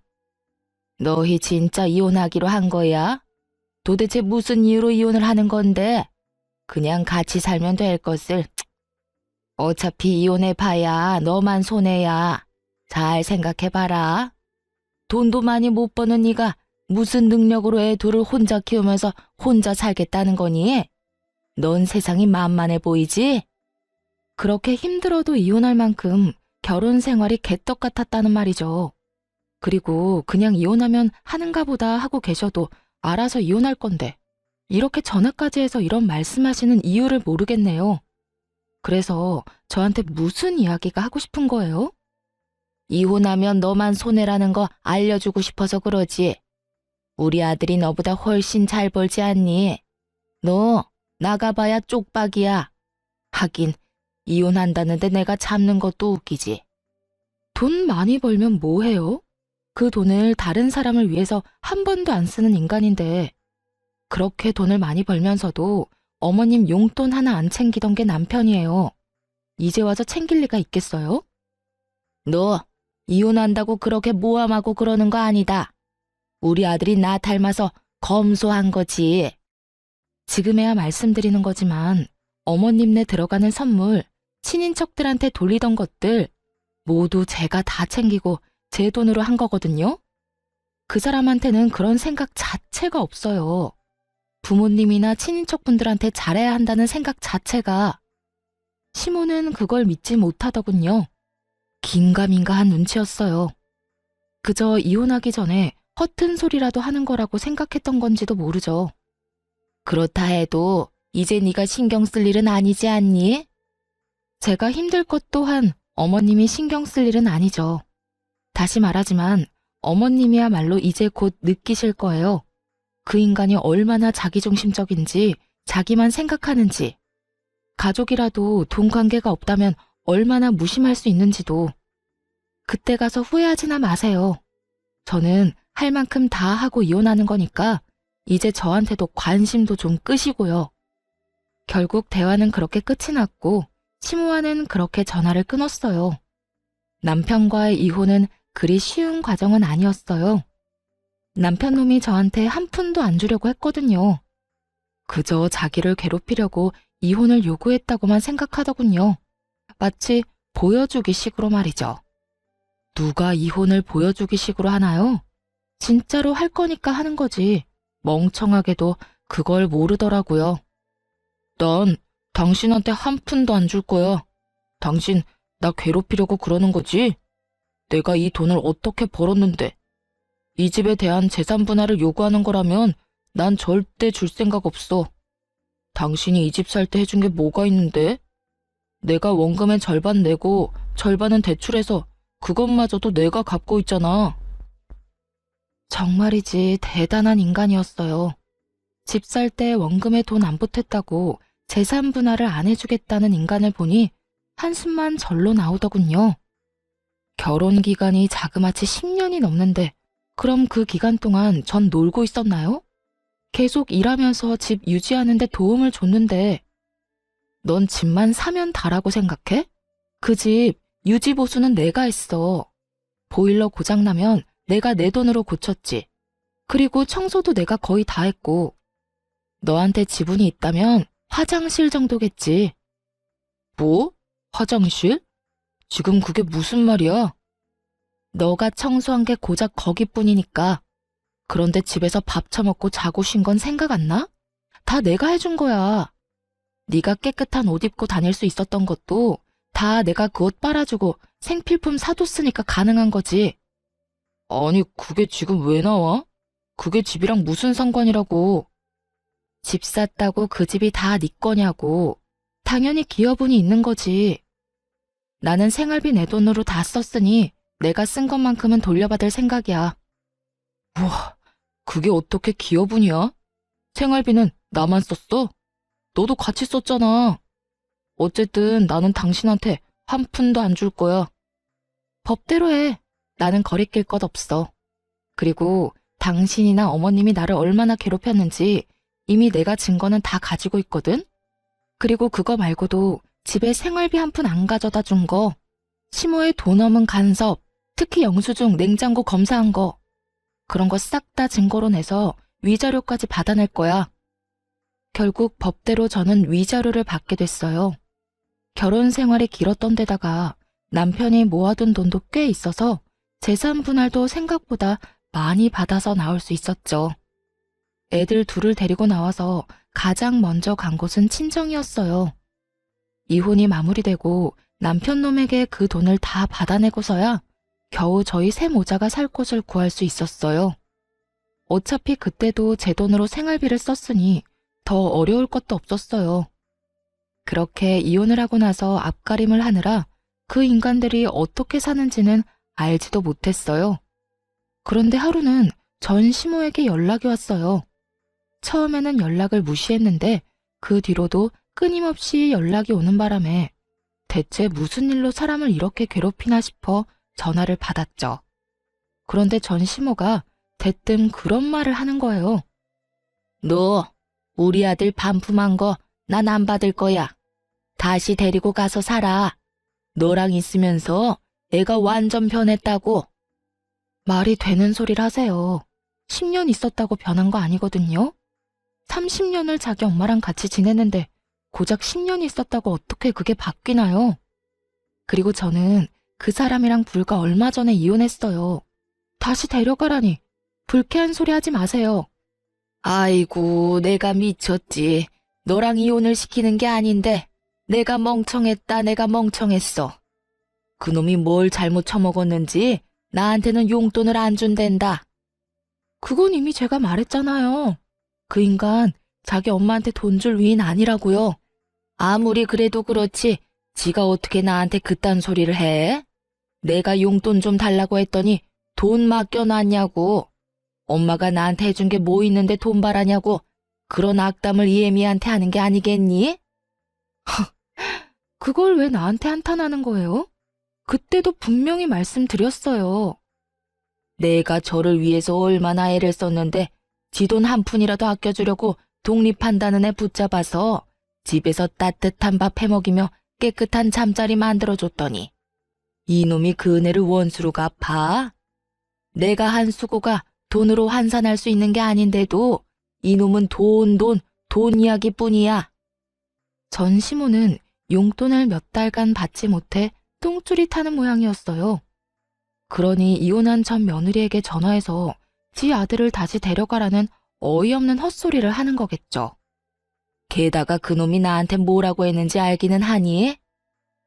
너희 진짜 이혼하기로 한 거야? 도대체 무슨 이유로 이혼을 하는 건데? 그냥 같이 살면 될 것을. 어차피 이혼해봐야 너만 손해야. 잘 생각해봐라. 돈도 많이 못 버는 네가 무슨 능력으로 애 둘을 혼자 키우면서 혼자 살겠다는 거니? 넌 세상이 만만해 보이지? 그렇게 힘들어도 이혼할 만큼 결혼 생활이 개떡 같았다는 말이죠. 그리고 그냥 이혼하면 하는가 보다 하고 계셔도 알아서 이혼할 건데 이렇게 전화까지 해서 이런 말씀하시는 이유를 모르겠네요. 그래서 저한테 무슨 이야기가 하고 싶은 거예요? 이혼하면 너만 손해라는 거 알려주고 싶어서 그러지. 우리 아들이 너보다 훨씬 잘 벌지 않니? 너 나가봐야 쪽박이야. 하긴 이혼한다는데 내가 잡는 것도 웃기지. 돈 많이 벌면 뭐 해요? 그 돈을 다른 사람을 위해서 한 번도 안 쓰는 인간인데 그렇게 돈을 많이 벌면서도 어머님 용돈 하나 안 챙기던 게 남편이에요. 이제 와서 챙길 리가 있겠어요? 너 이혼한다고 그렇게 모함하고 그러는 거 아니다. 우리 아들이 나 닮아서 검소한 거지. 지금에야 말씀드리는 거지만 어머님네 들어가는 선물, 친인척들한테 돌리던 것들 모두 제가 다 챙기고 제 돈으로 한 거거든요. 그 사람한테는 그런 생각 자체가 없어요. 부모님이나 친인척분들한테 잘해야 한다는 생각 자체가. 시모는 그걸 믿지 못하더군요. 긴가민가한 눈치였어요. 그저 이혼하기 전에 허튼 소리라도 하는 거라고 생각했던 건지도 모르죠. 그렇다 해도 이제 네가 신경 쓸 일은 아니지 않니? 제가 힘들 것 또한 어머님이 신경 쓸 일은 아니죠. 다시 말하지만 어머님이야말로 이제 곧 느끼실 거예요. 그 인간이 얼마나 자기중심적인지, 자기만 생각하는지, 가족이라도 돈 관계가 없다면 얼마나 무심할 수 있는지도. 그때 가서 후회하지나 마세요. 저는 할 만큼 다 하고 이혼하는 거니까 이제 저한테도 관심도 좀 끄시고요. 결국 대화는 그렇게 끝이 났고 시모와는 그렇게 전화를 끊었어요. 남편과의 이혼은 그리 쉬운 과정은 아니었어요. 남편 놈이 저한테 한 푼도 안 주려고 했거든요. 그저 자기를 괴롭히려고 이혼을 요구했다고만 생각하더군요. 마치 보여주기 식으로 말이죠. 누가 이혼을 보여주기 식으로 하나요? 진짜로 할 거니까 하는 거지. 멍청하게도 그걸 모르더라고요. 난 당신한테 한 푼도 안 줄 거야. 당신 나 괴롭히려고 그러는 거지? 내가 이 돈을 어떻게 벌었는데. 이 집에 대한 재산 분할을 요구하는 거라면 난 절대 줄 생각 없어. 당신이 이 집 살 때 해준 게 뭐가 있는데? 내가 원금의 절반 내고 절반은 대출해서 그것마저도 내가 갚고 있잖아. 정말이지 대단한 인간이었어요. 집 살 때 원금에 돈 안 보탰다고 재산 분할을 안 해주겠다는 인간을 보니 한숨만 절로 나오더군요. 결혼 기간이 자그마치 10년이 넘는데 그럼 그 기간 동안 전 놀고 있었나요? 계속 일하면서 집 유지하는 데 도움을 줬는데 넌 집만 사면 다라고 생각해? 그 집 유지 보수는 내가 했어. 보일러 고장나면 내가 내 돈으로 고쳤지. 그리고 청소도 내가 거의 다 했고 너한테 지분이 있다면 화장실 정도겠지. 뭐? 화장실? 지금 그게 무슨 말이야? 너가 청소한 게 고작 거기뿐이니까. 그런데 집에서 밥 처먹고 자고 쉰 건 생각 안 나? 다 내가 해준 거야. 네가 깨끗한 옷 입고 다닐 수 있었던 것도 다 내가 그 옷 빨아주고 생필품 사뒀으니까 가능한 거지. 아니, 그게 지금 왜 나와? 그게 집이랑 무슨 상관이라고. 집 샀다고 그 집이 다 네 거냐고. 당연히 기여분이 있는 거지. 나는 생활비 내 돈으로 다 썼으니 내가 쓴 것만큼은 돌려받을 생각이야. 우와, 그게 어떻게 기여분이야? 생활비는 나만 썼어? 너도 같이 썼잖아. 어쨌든 나는 당신한테 한 푼도 안 줄 거야. 법대로 해. 나는 거리낄 것 없어. 그리고 당신이나 어머님이 나를 얼마나 괴롭혔는지 이미 내가 증거는 다 가지고 있거든? 그리고 그거 말고도 집에 생활비 한 푼 안 가져다 준 거, 시모의 돈 없는 간섭, 특히 영수증, 냉장고 검사한 거, 그런 거 싹 다 증거로 내서 위자료까지 받아낼 거야. 결국 법대로 저는 위자료를 받게 됐어요. 결혼 생활이 길었던 데다가 남편이 모아둔 돈도 꽤 있어서 재산 분할도 생각보다 많이 받아서 나올 수 있었죠. 애들 둘을 데리고 나와서 가장 먼저 간 곳은 친정이었어요. 이혼이 마무리되고 남편 놈에게 그 돈을 다 받아내고서야 겨우 저희 세 모자가 살 곳을 구할 수 있었어요. 어차피 그때도 제 돈으로 생활비를 썼으니 더 어려울 것도 없었어요. 그렇게 이혼을 하고 나서 앞가림을 하느라 그 인간들이 어떻게 사는지는 알지도 못했어요. 그런데 하루는 전 시모에게 연락이 왔어요. 처음에는 연락을 무시했는데 그 뒤로도 끊임없이 연락이 오는 바람에 대체 무슨 일로 사람을 이렇게 괴롭히나 싶어 전화를 받았죠. 그런데 전 시모가 대뜸 그런 말을 하는 거예요. 너 우리 아들 반품한 거 난 안 받을 거야. 다시 데리고 가서 살아. 너랑 있으면서 애가 완전 변했다고. 말이 되는 소리를 하세요. 10년 있었다고 변한 거 아니거든요. 30년을 자기 엄마랑 같이 지냈는데 고작 10년 있었다고 어떻게 그게 바뀌나요? 그리고 저는 그 사람이랑 불과 얼마 전에 이혼했어요. 다시 데려가라니. 불쾌한 소리 하지 마세요. 아이고, 내가 미쳤지. 너랑 이혼을 시키는 게 아닌데 내가 멍청했어. 그놈이 뭘 잘못 처먹었는지 나한테는 용돈을 안 준댄다. 그건 이미 제가 말했잖아요. 그 인간 자기 엄마한테 돈 줄 위인 아니라고요. 아무리 그래도 그렇지 지가 어떻게 나한테 그딴 소리를 해? 내가 용돈 좀 달라고 했더니 돈 맡겨놨냐고. 엄마가 나한테 해준 게 뭐 있는데 돈 바라냐고. 그런 악담을 이 애미한테 하는 게 아니겠니? 그걸 왜 나한테 한탄하는 거예요? 그때도 분명히 말씀드렸어요. 내가 저를 위해서 얼마나 애를 썼는데 지 돈 한 푼이라도 아껴주려고 독립한다는 애 붙잡아서 집에서 따뜻한 밥 해먹이며 깨끗한 잠자리 만들어줬더니 이놈이 그 은혜를 원수로 갚아? 내가 한 수고가 돈으로 환산할 수 있는 게 아닌데도 이놈은 돈 이야기뿐이야. 전 시모는 용돈을 몇 달간 받지 못해 똥줄이 타는 모양이었어요. 그러니 이혼한 전 며느리에게 전화해서 지 아들을 다시 데려가라는 어이없는 헛소리를 하는 거겠죠. 게다가 그놈이 나한테 뭐라고 했는지 알기는 하니?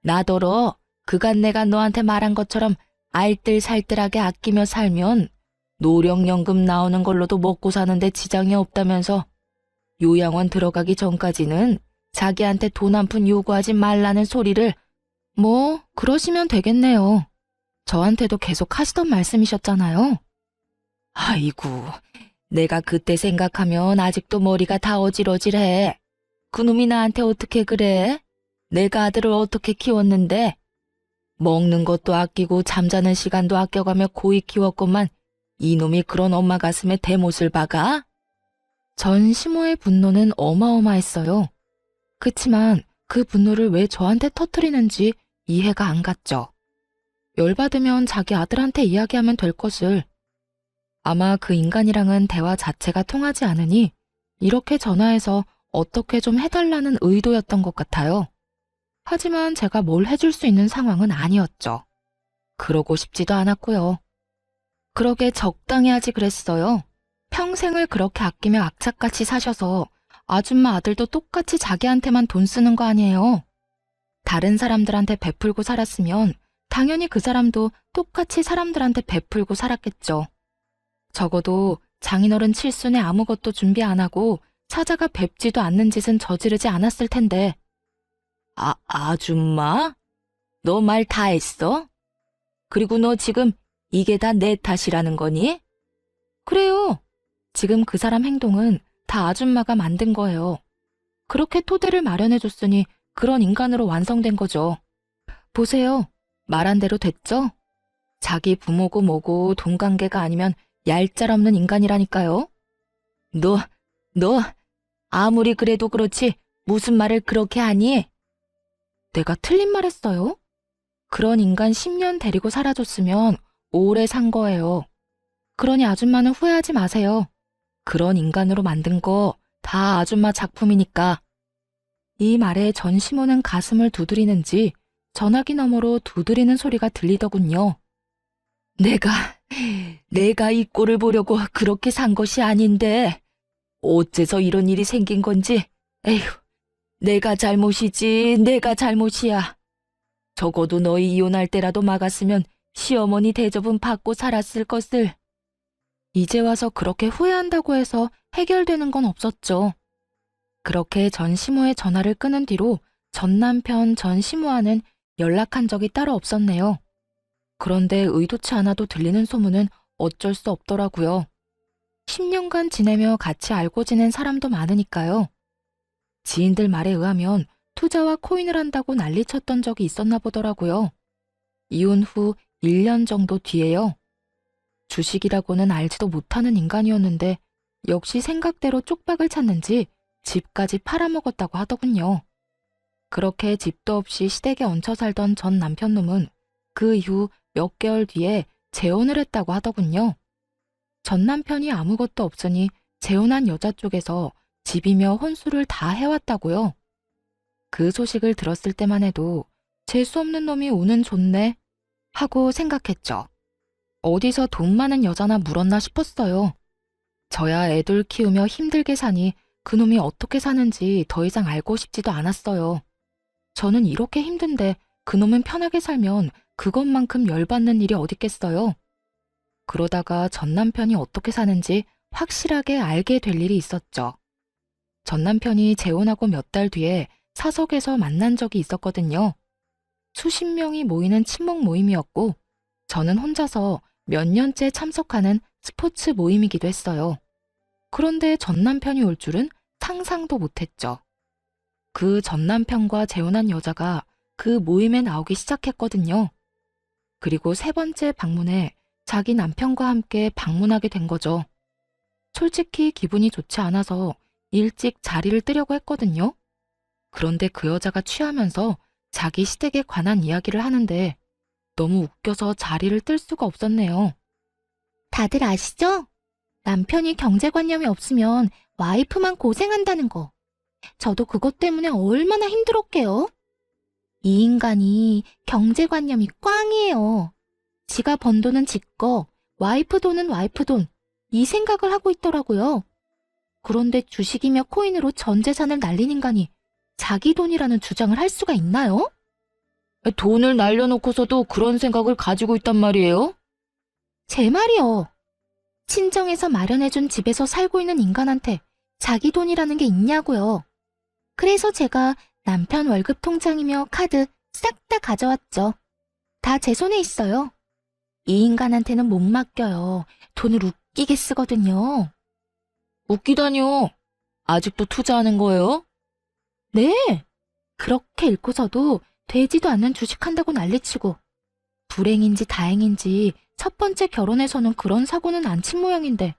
나더러 그간 내가 너한테 말한 것처럼 알뜰살뜰하게 아끼며 살면 노령연금 나오는 걸로도 먹고 사는데 지장이 없다면서 요양원 들어가기 전까지는 자기한테 돈 한 푼 요구하지 말라는 소리를. 뭐 그러시면 되겠네요. 저한테도 계속 하시던 말씀이셨잖아요. 아이고, 내가 그때 생각하면 아직도 머리가 다 어질어질해. 그놈이 나한테 어떻게 그래? 내가 아들을 어떻게 키웠는데? 먹는 것도 아끼고 잠자는 시간도 아껴가며 고이 키웠건만 이놈이 그런 엄마 가슴에 대못을 박아? 전 시모의 분노는 어마어마했어요. 그치만 그 분노를 왜 저한테 터뜨리는지 이해가 안 갔죠. 열받으면 자기 아들한테 이야기하면 될 것을. 아마 그 인간이랑은 대화 자체가 통하지 않으니 이렇게 전화해서 어떻게 좀 해달라는 의도였던 것 같아요. 하지만 제가 뭘 해줄 수 있는 상황은 아니었죠. 그러고 싶지도 않았고요. 그러게 적당히 하지 그랬어요. 평생을 그렇게 아끼며 악착같이 사셔서 아줌마 아들도 똑같이 자기한테만 돈 쓰는 거 아니에요. 다른 사람들한테 베풀고 살았으면 당연히 그 사람도 똑같이 사람들한테 베풀고 살았겠죠. 적어도 장인어른 칠순에 아무것도 준비 안 하고 사자가 뵙지도 않는 짓은 저지르지 않았을 텐데. 아줌마? 너 말 다 했어? 그리고 너 지금 이게 다 내 탓이라는 거니? 그래요. 지금 그 사람 행동은 다 아줌마가 만든 거예요. 그렇게 토대를 마련해줬으니 그런 인간으로 완성된 거죠. 보세요. 말한 대로 됐죠? 자기 부모고 뭐고 돈 관계가 아니면 얄짤없는 인간이라니까요. 너 아무리 그래도 그렇지 무슨 말을 그렇게 하니? 내가 틀린 말 했어요? 그런 인간 10년 데리고 살아줬으면 오래 산 거예요. 그러니 아줌마는 후회하지 마세요. 그런 인간으로 만든 거 다 아줌마 작품이니까. 이 말에 전시모는 가슴을 두드리는지 전화기 너머로 두드리는 소리가 들리더군요. 내가 이 꼴을 보려고 그렇게 산 것이 아닌데 어째서 이런 일이 생긴 건지. 에휴, 내가 잘못이지, 내가 잘못이야. 적어도 너희 이혼할 때라도 막았으면 시어머니 대접은 받고 살았을 것을. 이제 와서 그렇게 후회한다고 해서 해결되는 건 없었죠. 그렇게 전시모의 전화를 끊은 뒤로 전 남편 전시모와는 연락한 적이 따로 없었네요. 그런데 의도치 않아도 들리는 소문은 어쩔 수 없더라고요. 10년간 지내며 같이 알고 지낸 사람도 많으니까요. 지인들 말에 의하면 투자와 코인을 한다고 난리쳤던 적이 있었나 보더라고요. 이혼 후 1년 정도 뒤에요. 주식이라고는 알지도 못하는 인간이었는데 역시 생각대로 쪽박을 찾는지 집까지 팔아먹었다고 하더군요. 그렇게 집도 없이 시댁에 얹혀 살던 전 남편놈은 그 이후 몇 개월 뒤에 재혼을 했다고 하더군요. 전 남편이 아무것도 없으니 재혼한 여자 쪽에서 집이며 혼수를 다 해왔다고요. 그 소식을 들었을 때만 해도 재수 없는 놈이 운은 좋네 하고 생각했죠. 어디서 돈 많은 여자나 물었나 싶었어요. 저야 애들 키우며 힘들게 사니 그놈이 어떻게 사는지 더 이상 알고 싶지도 않았어요. 저는 이렇게 힘든데 그놈은 편하게 살면 그것만큼 열받는 일이 어딨겠어요. 그러다가 전 남편이 어떻게 사는지 확실하게 알게 될 일이 있었죠. 전 남편이 재혼하고 몇 달 뒤에 사석에서 만난 적이 있었거든요. 수십 명이 모이는 친목 모임이었고 저는 혼자서 몇 년째 참석하는 스포츠 모임이기도 했어요. 그런데 전 남편이 올 줄은 상상도 못했죠. 그 전 남편과 재혼한 여자가 그 모임에 나오기 시작했거든요. 그리고 세 번째 방문에 자기 남편과 함께 방문하게 된 거죠. 솔직히 기분이 좋지 않아서 일찍 자리를 뜨려고 했거든요. 그런데 그 여자가 취하면서 자기 시댁에 관한 이야기를 하는데 너무 웃겨서 자리를 뜰 수가 없었네요. 다들 아시죠? 남편이 경제관념이 없으면 와이프만 고생한다는 거. 저도 그것 때문에 얼마나 힘들었게요. 이 인간이 경제관념이 꽝이에요. 지가 번 돈은 지 거, 와이프 돈은 와이프 돈, 이 생각을 하고 있더라고요. 그런데 주식이며 코인으로 전 재산을 날린 인간이 자기 돈이라는 주장을 할 수가 있나요? 돈을 날려놓고서도 그런 생각을 가지고 있단 말이에요? 제 말이요. 친정에서 마련해준 집에서 살고 있는 인간한테 자기 돈이라는 게 있냐고요. 그래서 제가 남편 월급 통장이며 카드 싹 다 가져왔죠. 다 제 손에 있어요. 이 인간한테는 못 맡겨요. 돈을 웃기게 쓰거든요. 웃기다뇨? 아직도 투자하는 거예요? 네. 그렇게 읽고서도 되지도 않는 주식한다고 난리치고 불행인지 다행인지 첫 번째 결혼에서는 그런 사고는 안 친 모양인데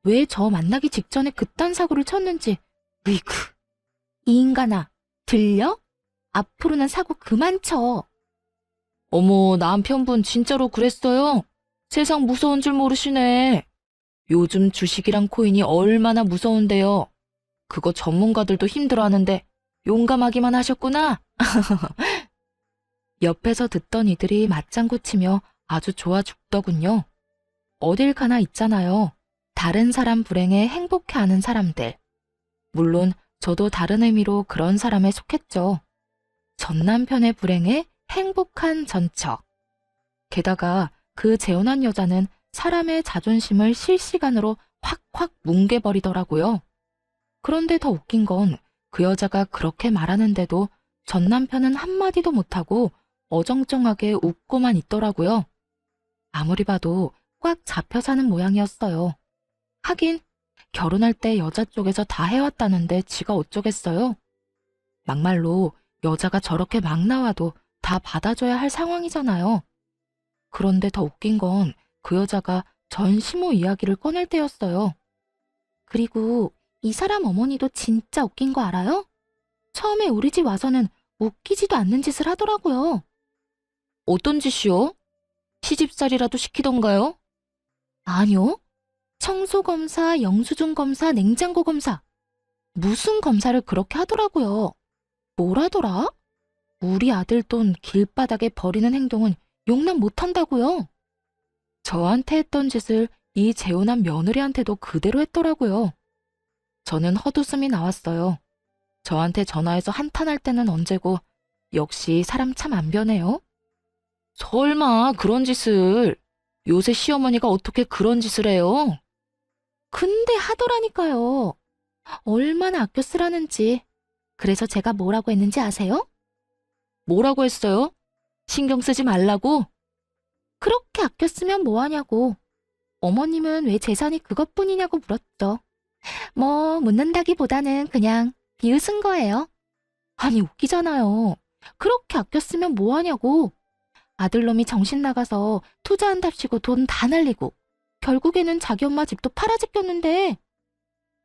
왜 저 만나기 직전에 그딴 사고를 쳤는지. 으이구. 이 인간아, 들려? 앞으로는 사고 그만 쳐. 어머, 남편분 진짜로 그랬어요? 세상 무서운 줄 모르시네. 요즘 주식이랑 코인이 얼마나 무서운데요. 그거 전문가들도 힘들어하는데 용감하기만 하셨구나. 옆에서 듣던 이들이 맞장구 치며 아주 좋아 죽더군요. 어딜 가나 있잖아요. 다른 사람 불행에 행복해하는 사람들. 물론 저도 다른 의미로 그런 사람에 속했죠. 전 남편의 불행에 행복한 전처. 게다가 그 재혼한 여자는 사람의 자존심을 실시간으로 확확 뭉개버리더라고요. 그런데 더 웃긴 건 그 여자가 그렇게 말하는데도 전 남편은 한마디도 못하고 어정쩡하게 웃고만 있더라고요. 아무리 봐도 꽉 잡혀 사는 모양이었어요. 하긴 결혼할 때 여자 쪽에서 다 해왔다는데 지가 어쩌겠어요? 막말로 여자가 저렇게 막 나와도 다 받아줘야 할 상황이잖아요. 그런데 더 웃긴 건 그 여자가 전 시모 이야기를 꺼낼 때였어요. 그리고 이 사람 어머니도 진짜 웃긴 거 알아요? 처음에 우리 집 와서는 웃기지도 않는 짓을 하더라고요. 어떤 짓이요? 시집살이라도 시키던가요? 아니요. 청소검사, 영수증 검사, 냉장고 검사. 무슨 검사를 그렇게 하더라고요. 뭐라더라? 우리 아들 돈 길바닥에 버리는 행동은 용납 못한다고요. 저한테 했던 짓을 이 재혼한 며느리한테도 그대로 했더라고요. 저는 헛웃음이 나왔어요. 저한테 전화해서 한탄할 때는 언제고 역시 사람 참 안 변해요. 설마 그런 짓을. 요새 시어머니가 어떻게 그런 짓을 해요? 근데 하더라니까요. 얼마나 아껴 쓰라는지. 그래서 제가 뭐라고 했는지 아세요? 뭐라고 했어요? 신경 쓰지 말라고? 그렇게 아껴 쓰면 뭐하냐고. 어머님은 왜 재산이 그것뿐이냐고 물었죠. 뭐 묻는다기보다는 그냥 비웃은 거예요. 아니 웃기잖아요. 그렇게 아껴 쓰면 뭐하냐고. 아들놈이 정신 나가서 투자한답시고 돈 다 날리고 결국에는 자기 엄마 집도 팔아제꼈는데.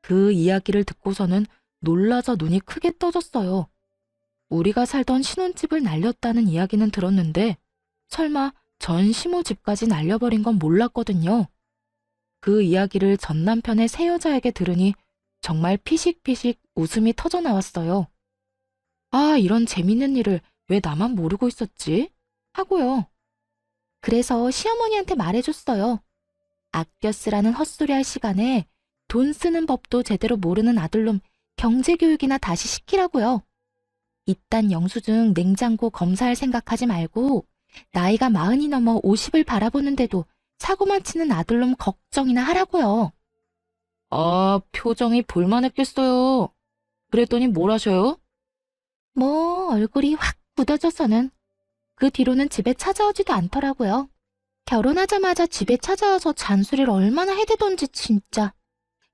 그 이야기를 듣고서는 놀라서 눈이 크게 떠졌어요. 우리가 살던 신혼집을 날렸다는 이야기는 들었는데 설마 전 시모 집까지 날려버린 건 몰랐거든요. 그 이야기를 전 남편의 새 여자에게 들으니 정말 피식피식 웃음이 터져 나왔어요. 아, 이런 재밌는 일을 왜 나만 모르고 있었지? 하고요. 그래서 시어머니한테 말해줬어요. 아껴 쓰라는 헛소리 할 시간에 돈 쓰는 법도 제대로 모르는 아들놈 경제교육이나 다시 시키라고요. 이딴 영수증 냉장고 검사할 생각하지 말고 나이가 40이 넘어 50을 바라보는데도 사고만 치는 아들놈 걱정이나 하라고요. 아, 표정이 볼만했겠어요. 그랬더니 뭘 하셔요? 뭐 얼굴이 확 굳어져서는. 그 뒤로는 집에 찾아오지도 않더라고요. 결혼하자마자 집에 찾아와서 잔소리를 얼마나 해대던지 진짜.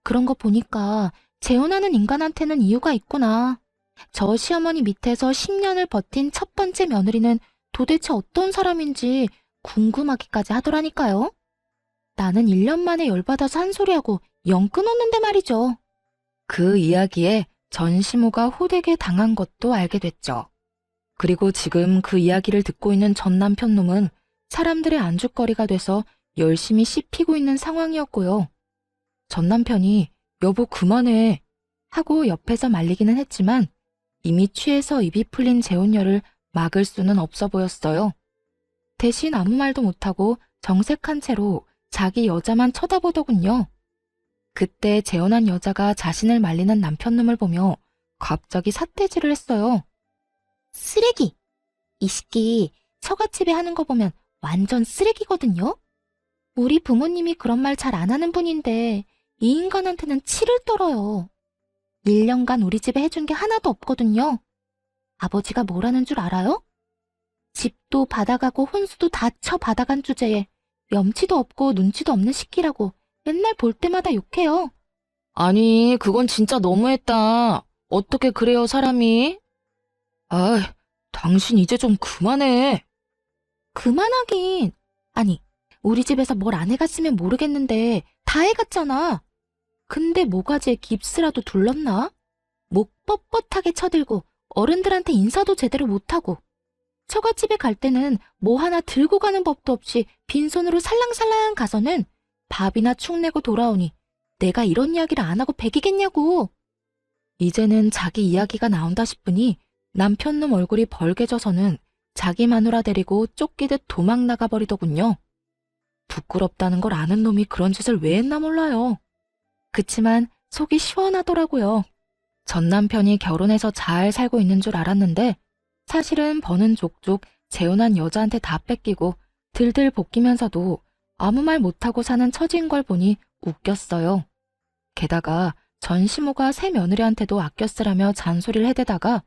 그런 거 보니까 재혼하는 인간한테는 이유가 있구나. 저 시어머니 밑에서 10년을 버틴 첫 번째 며느리는 도대체 어떤 사람인지 궁금하기까지 하더라니까요. 나는 1년 만에 열받아서 한 소리하고 영 끊었는데 말이죠. 그 이야기에 전 시모가 호되게 당한 것도 알게 됐죠. 그리고 지금 그 이야기를 듣고 있는 전 남편 놈은 사람들의 안주거리가 돼서 열심히 씹히고 있는 상황이었고요. 전 남편이 여보 그만해 하고 옆에서 말리기는 했지만 이미 취해서 입이 풀린 재혼녀를 막을 수는 없어 보였어요. 대신 아무 말도 못하고 정색한 채로 자기 여자만 쳐다보더군요. 그때 재혼한 여자가 자신을 말리는 남편놈을 보며 갑자기 삿대질을 했어요. 쓰레기! 이 새끼 처갓집에 하는 거 보면 완전 쓰레기거든요? 우리 부모님이 그런 말 잘 안 하는 분인데 이 인간한테는 치를 떨어요. 1년간 우리 집에 해준 게 하나도 없거든요. 아버지가 뭐라는 줄 알아요? 집도 받아가고 혼수도 다 쳐받아간 주제에 염치도 없고 눈치도 없는 시끼라고 맨날 볼 때마다 욕해요. 아니, 그건 진짜 너무했다. 어떻게 그래요, 사람이? 아, 당신 이제 좀 그만해. 그만하긴. 아니, 우리 집에서 뭘 안 해갔으면 모르겠는데 다 해갔잖아. 근데 모가지에 깁스라도 둘렀나? 목 뻣뻣하게 쳐들고 어른들한테 인사도 제대로 못하고 처갓집에 갈 때는 뭐 하나 들고 가는 법도 없이 빈손으로 살랑살랑 가서는 밥이나 축 내고 돌아오니 내가 이런 이야기를 안 하고 배기겠냐고. 이제는 자기 이야기가 나온다 싶으니 남편놈 얼굴이 벌개져서는 자기 마누라 데리고 쫓기듯 도망 나가버리더군요. 부끄럽다는 걸 아는 놈이 그런 짓을 왜 했나 몰라요. 그치만 속이 시원하더라고요. 전 남편이 결혼해서 잘 살고 있는 줄 알았는데 사실은 버는 족족 재혼한 여자한테 다 뺏기고 들들 볶이면서도 아무 말 못하고 사는 처지인 걸 보니 웃겼어요. 게다가 전 시모가 새 며느리한테도 아껴 쓰라며 잔소리를 해대다가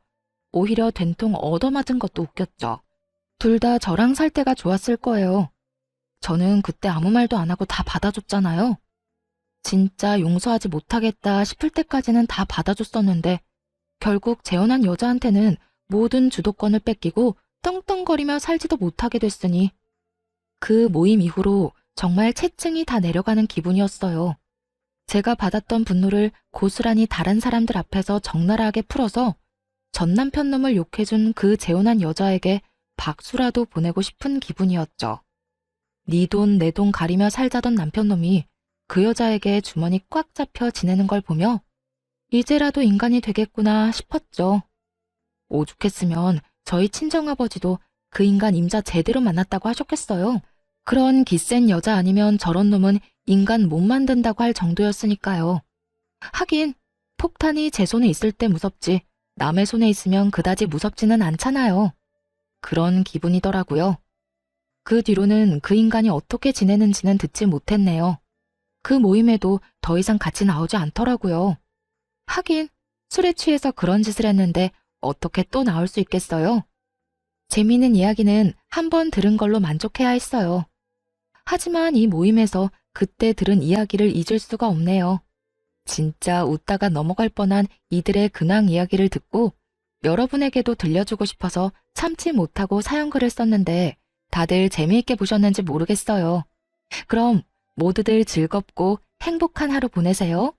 오히려 된통 얻어맞은 것도 웃겼죠. 둘 다 저랑 살 때가 좋았을 거예요. 저는 그때 아무 말도 안 하고 다 받아줬잖아요. 진짜 용서하지 못하겠다 싶을 때까지는 다 받아줬었는데 결국 재혼한 여자한테는 모든 주도권을 뺏기고 떵떵거리며 살지도 못하게 됐으니 그 모임 이후로 정말 체증이 다 내려가는 기분이었어요. 제가 받았던 분노를 고스란히 다른 사람들 앞에서 적나라하게 풀어서 전 남편 놈을 욕해준 그 재혼한 여자에게 박수라도 보내고 싶은 기분이었죠. 네 돈 내 돈 가리며 살자던 남편 놈이 그 여자에게 주머니 꽉 잡혀 지내는 걸 보며 이제라도 인간이 되겠구나 싶었죠. 오죽했으면 저희 친정아버지도 그 인간 임자 제대로 만났다고 하셨겠어요. 그런 기센 여자 아니면 저런 놈은 인간 못 만든다고 할 정도였으니까요. 하긴 폭탄이 제 손에 있을 때 무섭지 남의 손에 있으면 그다지 무섭지는 않잖아요. 그런 기분이더라고요. 그 뒤로는 그 인간이 어떻게 지내는지는 듣지 못했네요. 그 모임에도 더 이상 같이 나오지 않더라고요. 하긴 술에 취해서 그런 짓을 했는데 어떻게 또 나올 수 있겠어요? 재미있는 이야기는 한 번 들은 걸로 만족해야 했어요. 하지만 이 모임에서 그때 들은 이야기를 잊을 수가 없네요. 진짜 웃다가 넘어갈 뻔한 이들의 근황 이야기를 듣고 여러분에게도 들려주고 싶어서 참지 못하고 사연글을 썼는데 다들 재미있게 보셨는지 모르겠어요. 그럼 모두들 즐겁고 행복한 하루 보내세요.